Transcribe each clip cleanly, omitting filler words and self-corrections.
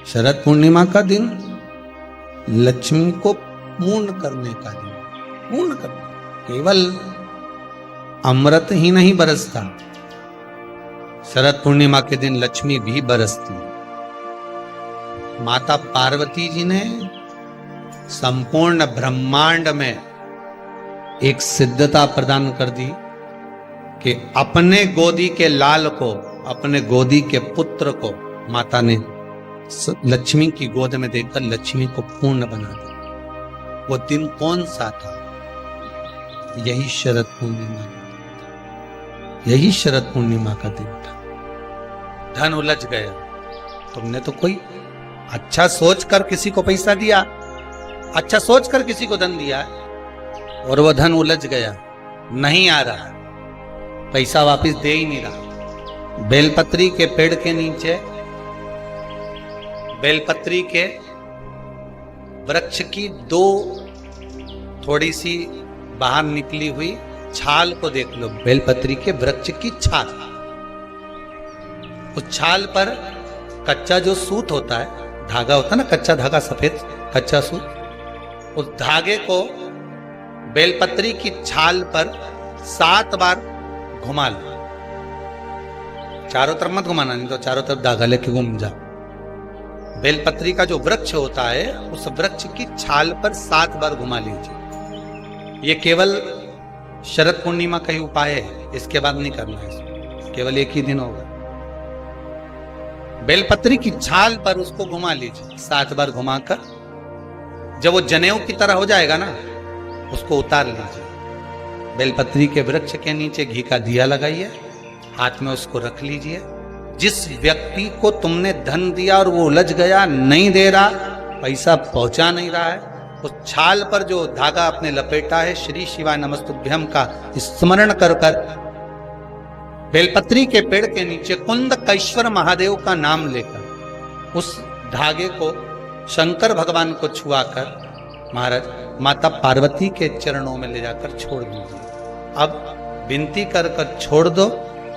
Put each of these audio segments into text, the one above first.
शरद पूर्णिमा का दिन लक्ष्मी को पूर्ण करने का दिन, पूर्ण करने, केवल अमृत ही नहीं बरसता, शरद पूर्णिमा के दिन लक्ष्मी भी बरसती। माता पार्वती जी ने संपूर्ण ब्रह्मांड में एक सिद्धता प्रदान कर दी कि अपने गोदी के लाल को, अपने गोदी के पुत्र को माता ने लक्ष्मी की गोद में देखकर लक्ष्मी को पूर्ण बना दिया। वो दिन कौन सा था? यही शरद पूर्णिमा, यही शरद पूर्णिमा का दिन था। धन उलझ गया, तुमने तो कोई अच्छा सोचकर किसी को पैसा दिया, अच्छा सोचकर किसी को धन दिया, और वो धन उलझ गया, नहीं आ रहा, पैसा वापस दे ही नहीं रहा। बेलपत्री के पेड़ के नीचे, बेलपत्री के वृक्ष की दो थोड़ी सी बाहर निकली हुई छाल को देख लो, बेलपत्री के वृक्ष की छाल। उस छाल पर कच्चा जो सूत होता है, धागा होता है ना, कच्चा धागा, सफेद कच्चा सूत, उस धागे को बेलपत्री की छाल पर 7 बार घुमा लो। चारों तरफ मत घुमाना, नहीं तो चारों तरफ धागा लेके घूम जा। बेलपत्री का जो वृक्ष होता है, उस वृक्ष की छाल पर 7 बार घुमा लीजिए। ये केवल शरद पूर्णिमा का ही उपाय है, इसके बाद नहीं करना है, केवल एक ही दिन होगा। बेलपत्री की छाल पर उसको घुमा लीजिए 7 बार घुमाकर, जब वो जनेऊ की तरह हो जाएगा ना, उसको उतार लीजिए। बेलपत्री के वृक्ष के नीचे घी का दिया लगाइए, हाथ में उसको रख लीजिए। जिस व्यक्ति को तुमने धन दिया और वो उलझ गया, नहीं दे रहा, पैसा पहुंचा नहीं रहा है, उस छाल पर जो धागा आपने लपेटा है, श्री शिवाय नमस्तुभ्यम का स्मरण कर कर बेलपत्री के पेड़ के नीचे कुंदकेश्वर महादेव का नाम लेकर उस धागे को शंकर भगवान को छुआकर महाराज माता पार्वती के चरणों में ले जाकर छोड़ दीजिए। अब विनती कर कर छोड़ दो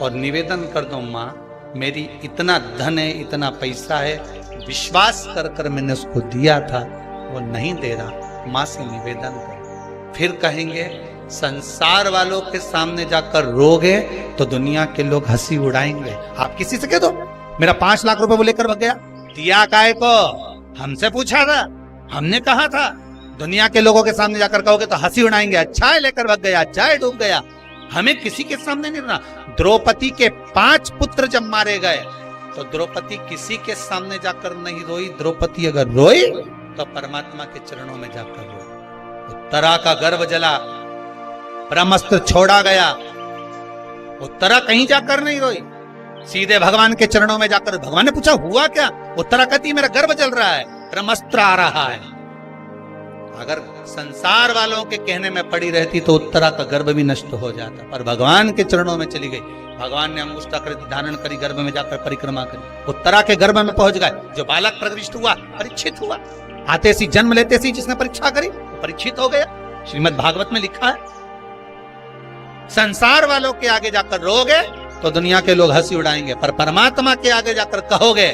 और निवेदन कर दो, माँ मेरी इतना धन है, इतना पैसा है, विश्वास कर कर मैंने उसको दिया था, वो नहीं दे रहा, माँ से निवेदन कर। फिर कहेंगे संसार वालों के सामने जाकर रोगे तो दुनिया के लोग हंसी उड़ाएंगे। आप किसी से कह दो मेरा 5 लाख रुपए वो लेकर भाग गया, दिया काहे को? हमसे पूछा था, हमने कहा था। दुनिया के लोगों के सामने जाकर कहोगे तो हंसी उड़ाएंगे, अच्छा है लेकर भाग गया, अच्छा है डूब गया। हमें किसी के सामने नहीं रोना। द्रौपदी के 5 पुत्र जब मारे गए तो द्रौपदी किसी के सामने जाकर नहीं रोई। द्रौपदी अगर रोई तो परमात्मा के चरणों में जाकर रोई। उत्तरा का गर्भ जला, ब्रह्मास्त्र छोड़ा गया, उत्तरा कहीं जाकर नहीं रोई, सीधे भगवान के चरणों में जाकर। भगवान ने पूछा हुआ क्या? उत्तरा कहती मेरा गर्भ जल रहा है, ब्रह्मास्त्र आ रहा है। अगर संसार वालों के कहने में पड़ी रहती तो उत्तरा का गर्भ भी नष्ट हो जाता, पर भगवान के चरणों में चली गई। भगवान ने अंगुष्ठाकृति धारण करी, गर्भ में जाकर परिक्रमा करी, उत्तरा के गर्भ में पहुंच गए। जो बालक प्रविष्ट हुआ, परीक्षित हुआ। आते सी जन्म लेते सी जिसने परीक्षा करी वो परीक्षित हो गया। श्रीमद् भागवत में लिखा है, संसार वालों के आगे जाकर रोगे तो दुनिया के लोग हंसी उड़ाएंगे, पर परमात्मा के आगे जाकर कहोगे,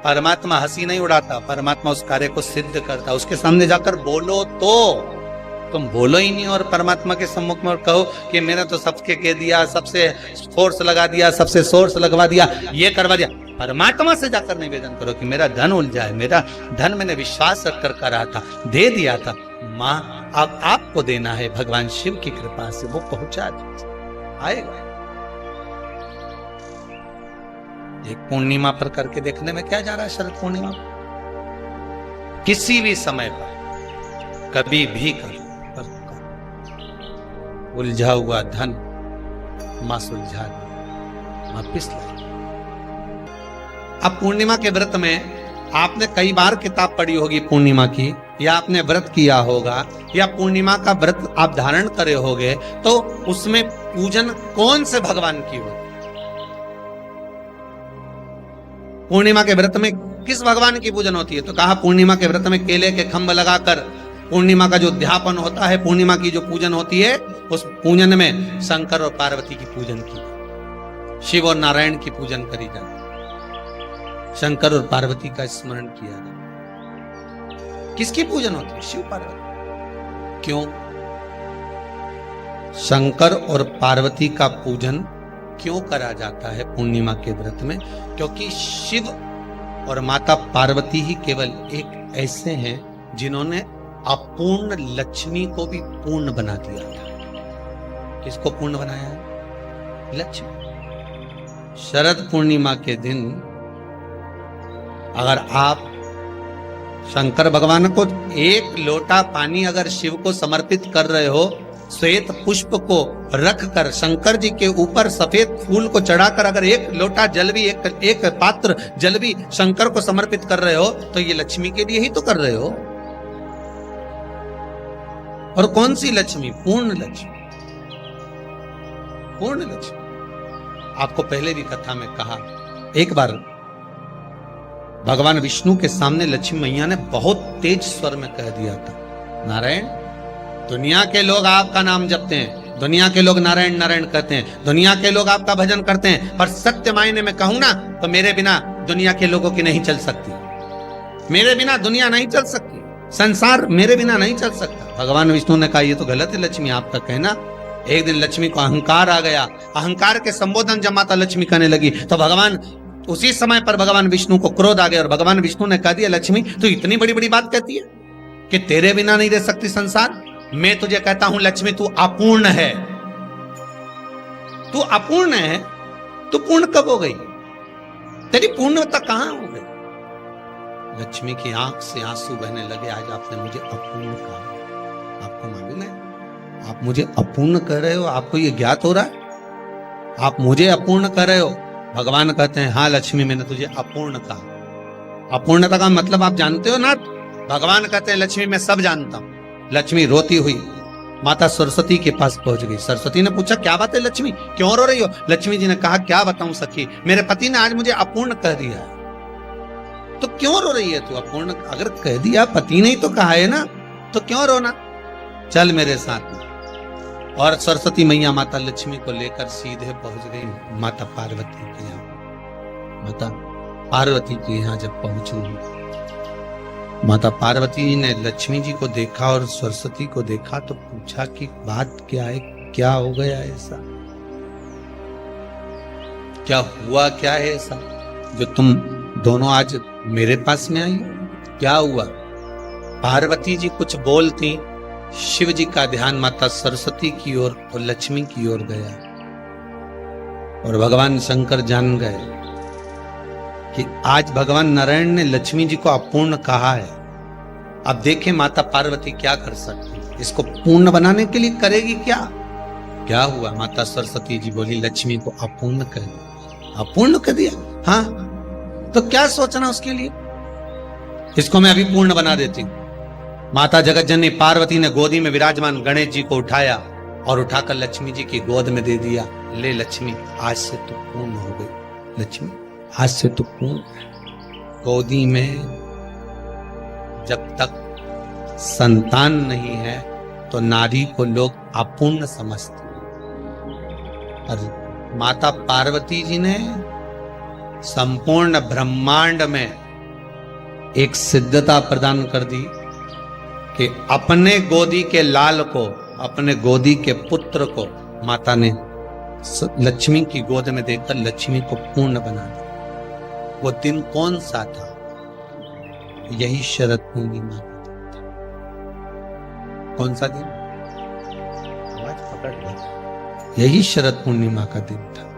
परमात्मा हंसी नहीं उड़ाता, परमात्मा उस कार्य को सिद्ध करता। उसके सामने जाकर बोलो तो, तुम बोलो ही नहीं और परमात्मा के सम्मुख में और कहो कि मैंने तो सबके कह दिया, सबसे फोर्स लगा दिया, सबसे सोर्स लगवा दिया, ये करवा दिया। परमात्मा से जाकर निवेदन करो कि मेरा धन उलझा है, मेरा धन मैंने विश्वास रखकर करा था, दे दिया था, माँ अब आपको देना है, भगवान शिव की कृपा से वो पहुंचा आएगा। एक पूर्णिमा पर करके देखने में क्या जा रहा है? शरद पूर्णिमा किसी भी समय पर कभी भी करो, उलझा हुआ धन मां सुलझा दे, मां पिस ला। अब पूर्णिमा के व्रत में आपने कई बार किताब पढ़ी होगी पूर्णिमा की, या आपने व्रत किया होगा, या पूर्णिमा का व्रत आप धारण करे होगे, तो उसमें पूजन कौन से भगवान की हो? पूर्णिमा के व्रत में किस भगवान की पूजन होती है? तो कहा पूर्णिमा के व्रत में केले के खंभ लगाकर पूर्णिमा का जो अध्यापन होता है, पूर्णिमा की जो पूजन होती है, उस पूजन में शंकर और पार्वती की पूजन की, शिव और नारायण की पूजन करी जाती। शंकर और पार्वती का स्मरण किया जाए। किसकी पूजन होती है? शिव पार्वती। क्यों? शंकर और पार्वती का पूजन क्यों करा जाता है पूर्णिमा के व्रत में? क्योंकि शिव और माता पार्वती ही केवल एक ऐसे हैं जिन्होंने अपूर्ण लक्ष्मी को भी पूर्ण बना दिया था। किसको पूर्ण बनाया है? लक्ष्मी। शरद पूर्णिमा के दिन अगर आप शंकर भगवान को एक लोटा पानी अगर शिव को समर्पित कर रहे हो, श्वेत पुष्प को रख कर शंकर जी के ऊपर सफेद फूल को चढ़ाकर अगर एक लोटा जल भी एक पात्र जल भी शंकर को समर्पित कर रहे हो, तो ये लक्ष्मी के लिए ही तो कर रहे हो। और कौन सी लक्ष्मी? पूर्ण लक्ष्मी। पूर्ण लक्ष्मी। आपको पहले भी कथा में कहा, एक बार भगवान विष्णु के सामने लक्ष्मी मैया ने बहुत तेज स्वर में कह दिया था, नारायण, दुनिया के लोग आपका नाम जपते हैं, दुनिया के लोग नारायण नारायण कहते हैं, दुनिया के लोग आपका भजन करते हैं, पर सत्य मायने में कहूं ना तो मेरे बिना दुनिया के लोगों की नहीं चल सकती। मेरे बिना दुनिया नहीं चल सकती, संसार मेरे बिना नहीं चल सकता। भगवान विष्णु ने कहा, ये तो गलत है लक्ष्मी आपका कहना। एक दिन लक्ष्मी को अहंकार आ गया। अहंकार के संबोधन जब माता लक्ष्मी करने लगी तो भगवान उसी समय पर भगवान विष्णु को क्रोध आ गया और भगवान विष्णु ने कह दिया, लक्ष्मी तू इतनी बड़ी बड़ी बात कहती है कि तेरे बिना नहीं रह सकती संसार। मैं तुझे कहता हूं लक्ष्मी, तू अपूर्ण है। तू अपूर्ण है, तू पूर्ण कब हो गई? तेरी पूर्णता कहां हो गई? लक्ष्मी की आंख से आंसू बहने लगे। आज आपने मुझे अपूर्ण कहा। आपको मालूम है आप मुझे अपूर्ण कह रहे हो? आपको ये ज्ञात हो रहा है आप मुझे अपूर्ण कह रहे हो? भगवान कहते हैं, हाँ लक्ष्मी, मैंने तुझे अपूर्ण कहा। अपूर्णता का मतलब आप जानते हो ना? भगवान कहते हैं, लक्ष्मी मैं सब जानता हूं। लक्ष्मी रोती हुई माता सरस्वती के पास पहुंच गई। सरस्वती ने पूछा, क्या बात है लक्ष्मी, क्यों रो रही हो? लक्ष्मी जी ने कहा, क्या बताऊं सखी, मेरे पति ने आज मुझे अपूर्ण कह दिया। तो क्यों रो रही है तू? अपूर्ण अगर कह दिया, पति ने ही तो कहा है ना, तो क्यों रोना? चल मेरे साथ में। और सरस्वती मैया माता लक्ष्मी को लेकर सीधे पहुंच गई माता पार्वती के यहाँ। माता पार्वती के यहाँ जब पहुंची, माता पार्वती ने लक्ष्मी जी को देखा और सरस्वती को देखा तो पूछा कि बात क्या है, क्या हो गया ऐसा, क्या हुआ, क्या है ऐसा जो तुम दोनों आज मेरे पास में आई? क्या हुआ? पार्वती जी कुछ बोलती, शिव जी का ध्यान माता सरस्वती की ओर और लक्ष्मी की ओर गया और भगवान शंकर जान गए कि आज भगवान नारायण ने लक्ष्मी जी को अपूर्ण कहा है। अब देखें माता पार्वती क्या कर सकती है, इसको पूर्ण बनाने के लिए करेगी क्या? क्या हुआ? माता सरस्वती जी बोली, लक्ष्मी को अपूर्ण कर दिया। अपूर्ण कर दिया? हाँ, तो क्या सोचना उसके लिए, इसको मैं अभी पूर्ण बना देती हूं। माता जगत जननी पार्वती ने गोदी में विराजमान गणेश जी को उठाया और उठाकर लक्ष्मी जी की गोद में दे दिया। ले लक्ष्मी, आज से तू पूर्ण हो गई। लक्ष्मी, आज से तू पूर्ण। गोदी में जब तक संतान नहीं है तो नारी को लोग अपूर्ण समझते हैं। और माता पार्वती जी ने संपूर्ण ब्रह्मांड में एक सिद्धता प्रदान कर दी कि अपने गोदी के लाल को, अपने गोदी के पुत्र को माता ने लक्ष्मी की गोद में देकर लक्ष्मी को पूर्ण बना दिया। वो दिन कौन सा था? यही शरद पूर्णिमा। कौन सा दिन? आवाज पकड़ लो। यही शरद पूर्णिमा का दिन था।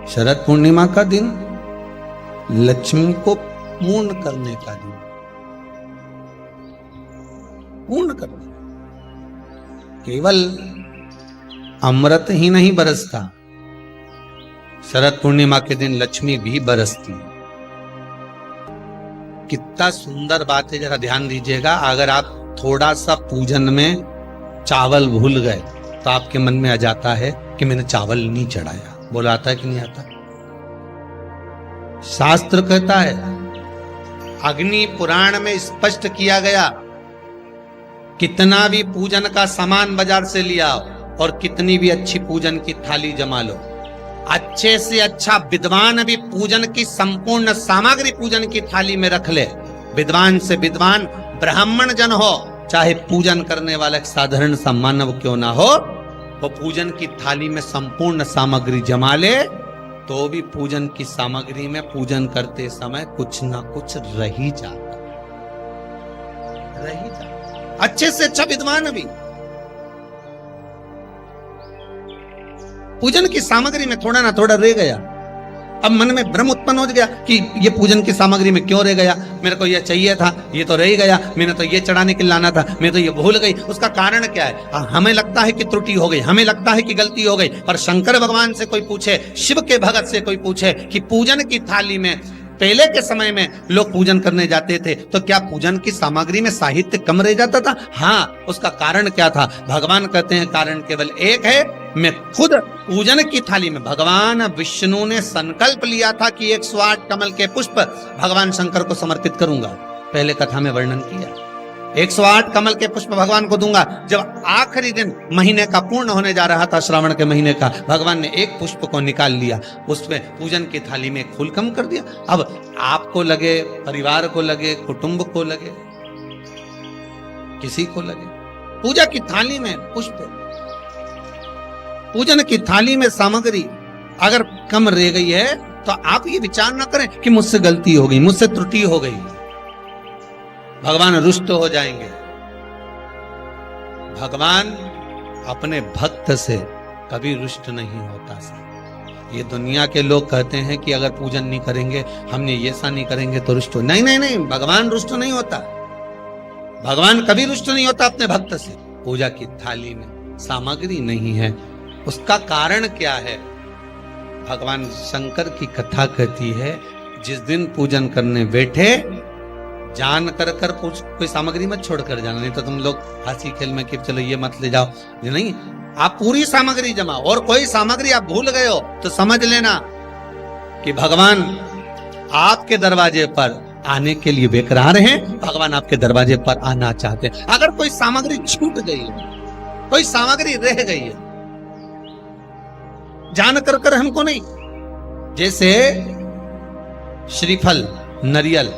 शरद पूर्णिमा का दिन लक्ष्मी को पूर्ण करने का दिन, पूर्ण करने। केवल अमृत ही नहीं बरसता, शरद पूर्णिमा के दिन लक्ष्मी भी बरसती है। कितना सुंदर बात है, जरा ध्यान दीजिएगा। अगर आप थोड़ा सा पूजन में चावल भूल गए तो आपके मन में आ जाता है कि मैंने चावल नहीं चढ़ाया। बोला आता है कि नहीं आता? शास्त्र कहता है, अग्नि पुराण में स्पष्ट किया गया, कितना भी पूजन का सामान बाजार से लिया और कितनी भी अच्छी पूजन की थाली जमा लो, अच्छे से अच्छा विद्वान भी पूजन की संपूर्ण सामग्री पूजन की थाली में रख ले, विद्वान से विद्वान ब्राह्मण जन हो, चाहे पूजन करने वाला एक साधारण सा मानव क्यों ना हो, वो पूजन की थाली में संपूर्ण सामग्री जमा ले, तो भी पूजन की सामग्री में पूजन करते समय कुछ ना कुछ रह ही जाता। अच्छे से अच्छा विद्वान भी पूजन की सामग्री में थोड़ा ना थोड़ा रह गया। अब मन में भ्रम उत्पन्न हो गया कि ये पूजन की सामग्री में क्यों रह गया, मेरे को ये चाहिए था, ये तो रह गया, मैंने तो ये चढ़ाने के लाना था, मैं तो ये भूल गई। उसका कारण क्या है? हमें लगता है कि त्रुटि हो गई, हमें लगता है कि गलती हो गई, पर शंकर भगवान से कोई पूछे, शिव के भगत से कोई पूछे कि पूजन की थाली में पहले के समय में लोग पूजन करने जाते थे तो क्या पूजन की सामग्री में साहित्य कम रह जाता था? हाँ, उसका कारण क्या था? भगवान कहते हैं कारण केवल एक है। मैं खुद पूजन की थाली में, भगवान विष्णु ने संकल्प लिया था कि 108 कमल के पुष्प भगवान शंकर को समर्पित करूंगा। पहले कथा में वर्णन किया, 108 कमल के पुष्प भगवान को दूंगा। जब आखिरी दिन महीने का पूर्ण होने जा रहा था, श्रावण के महीने का, भगवान ने एक पुष्प को निकाल लिया, उसमें पूजन की थाली में एक फूल कम कर दिया। अब आपको लगे, परिवार को लगे, कुटुंब को लगे, किसी को लगे, पूजा की थाली में पुष्प, पूजन की थाली में सामग्री अगर कम रह गई है तो आप ये विचार ना करें कि मुझसे गलती हो गई, मुझसे त्रुटि हो गई, भगवान रुष्ट हो जाएंगे। भगवान अपने भक्त से कभी रुष्ट नहीं होता। ये दुनिया के लोग कहते हैं कि अगर पूजन नहीं करेंगे, हमने ये सा नहीं करेंगे तो रुष्ट हो। नहीं नहीं नहीं, भगवान रुष्ट नहीं होता, भगवान कभी रुष्ट नहीं होता अपने भक्त से। पूजा की थाली में सामग्री नहीं है, उसका कारण क्या है? भगवान शंकर की कथा कहती है, जिस दिन पूजन करने बैठे जान कर कोई सामग्री मत छोड़ कर जाना, नहीं तो तुम लोग हंसी खेल में कि चलो ये मत ले जाओ, नहीं, आप पूरी सामग्री जमा, और कोई सामग्री आप भूल गए हो तो समझ लेना कि भगवान आपके दरवाजे पर आने के लिए बेकरार हैं, भगवान आपके दरवाजे पर आना चाहते हैं। अगर कोई सामग्री छूट गई है, कोई सामग्री रह गई है, जान कर हमको नहीं, जैसे श्रीफल, नरियल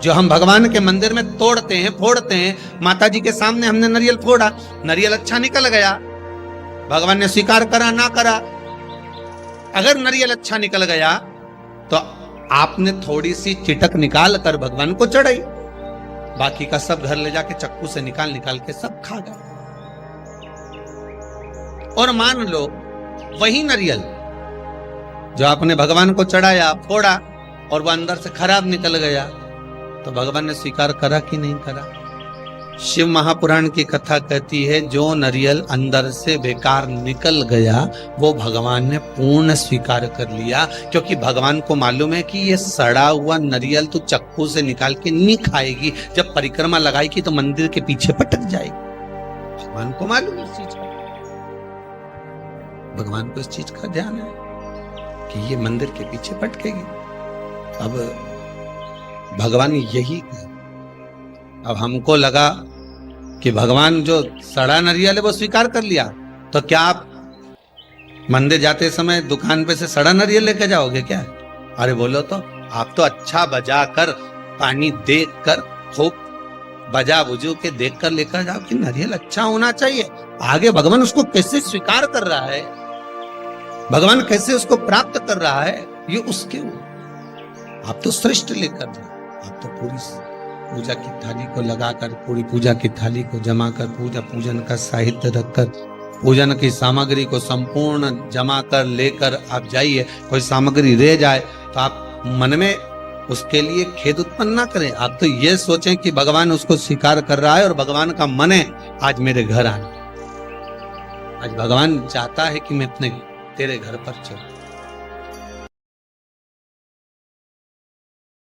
जो हम भगवान के मंदिर में तोड़ते हैं, फोड़ते हैं, माता जी के सामने हमने नरियल फोड़ा, नरियल अच्छा निकल गया, भगवान ने स्वीकार करा ना करा। अगर नरियल अच्छा निकल गया तो आपने थोड़ी सी चिटक निकाल कर भगवान को चढ़ाई, बाकी का सब घर ले जाके चक्कू से निकाल के सब खा गए। और मान लो वही नरियल जो आपने भगवान को चढ़ाया, फोड़ा, और वह अंदर से खराब निकल गया, तो भगवान ने स्वीकार करा कि नहीं करा? शिव महापुराण की कथा कहती है, जो नरियल अंदर से बेकार निकल गया वो भगवान ने पूर्ण स्वीकार कर लिया, क्योंकि भगवान को मालूम है कि ये सड़ा हुआ नरियल तो चक्कू से निकाल के नहीं खाएगी, जब परिक्रमा लगाएगी तो मंदिर के पीछे पटक जाएगी। भगवान को मालूम है इस चीज का, भगवान को इस चीज का ध्यान है कि ये मंदिर के पीछे पटकेगी। अब भगवान यही, अब हमको लगा कि भगवान जो सड़ा नरियल है वो स्वीकार कर लिया, तो क्या आप मंदिर जाते समय दुकान पे से सड़ा नरियल लेके जाओगे क्या? अरे बोलो तो, आप तो अच्छा बजा कर, पानी देख कर, खूब बजा बुजू के देख कर लेकर जाओ कि नरियल अच्छा होना चाहिए। आगे भगवान उसको कैसे स्वीकार कर रहा है, भगवान कैसे उसको प्राप्त कर रहा है, ये उसके आप तो श्रेष्ठ लेकर जाओ। आप तो पूरी पूजा की थाली को लगाकर, पूरी पूजा की थाली को जमा कर, पूजन का साहित्य रखकर, पूजन की सामग्री को संपूर्ण जमा कर लेकर आप जाइए। कोई सामग्री रह जाए तो आप मन में उसके लिए खेद उत्पन्न ना करें, आप तो ये सोचें कि भगवान उसको स्वीकार कर रहा है और भगवान का मन है आज मेरे घर आना। आज भगवान चाहता है कि मैं अपने तेरे घर पर चलूं।